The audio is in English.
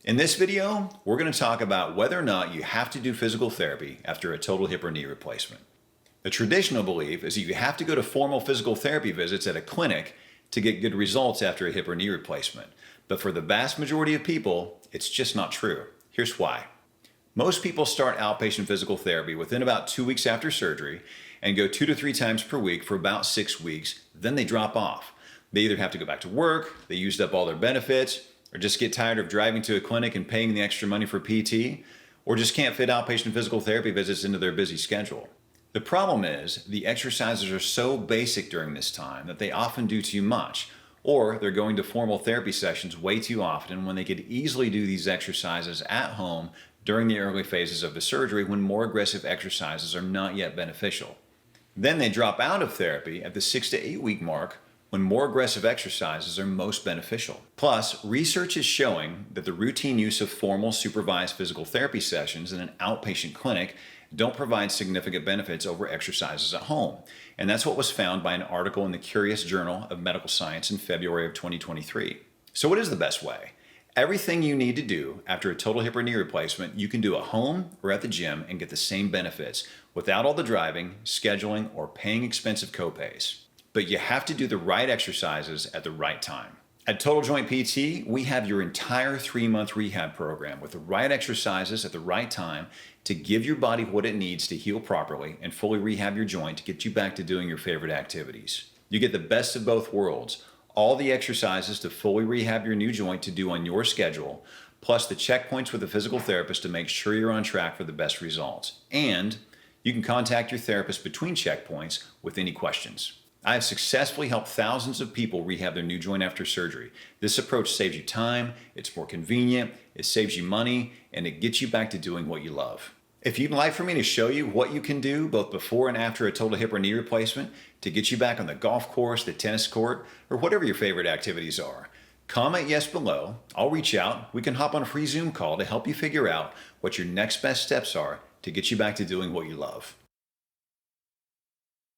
In this video, we're going to talk about whether or not you have to do physical therapy after a total hip or knee replacement. The traditional belief is that you have to go to formal physical therapy visits at a clinic to get good results after a hip or knee replacement. But for the vast majority of people, it's just not true. Here's why. Most people start outpatient physical therapy within about 2 weeks after surgery and go 2 to 3 times per week for about 6 weeks, then they drop off. They either have to go back to work, they used up all their benefits, or just get tired of driving to a clinic and paying the extra money for PT, or just can't fit outpatient physical therapy visits into their busy schedule. The problem is the exercises are so basic during this time that they often do too much, or they're going to formal therapy sessions way too often when they could easily do these exercises at home during the early phases of the surgery when more aggressive exercises are not yet beneficial. Then they drop out of therapy at the 6 to 8 week mark when more aggressive exercises are most beneficial. Plus, research is showing that the routine use of formal supervised physical therapy sessions in an outpatient clinic don't provide significant benefits over exercises at home. And that's what was found by an article in the Curious Journal of Medical Science in February of 2023. So what is the best way? Everything you need to do after a total hip or knee replacement, you can do at home or at the gym and get the same benefits without all the driving, scheduling, or paying expensive copays. But you have to do the right exercises at the right time. At Total Joint PT, we have your entire 3-month rehab program with the right exercises at the right time to give your body what it needs to heal properly and fully rehab your joint to get you back to doing your favorite activities. You get the best of both worlds, all the exercises to fully rehab your new joint to do on your schedule, plus the checkpoints with a physical therapist to make sure you're on track for the best results. And you can contact your therapist between checkpoints with any questions. I have successfully helped thousands of people rehab their new joint after surgery. This approach saves you time, it's more convenient, it saves you money, and it gets you back to doing what you love. If you'd like for me to show you what you can do both before and after a total hip or knee replacement to get you back on the golf course, the tennis court, or whatever your favorite activities are, comment yes below. I'll reach out. We can hop on a free Zoom call to help you figure out what your next best steps are to get you back to doing what you love.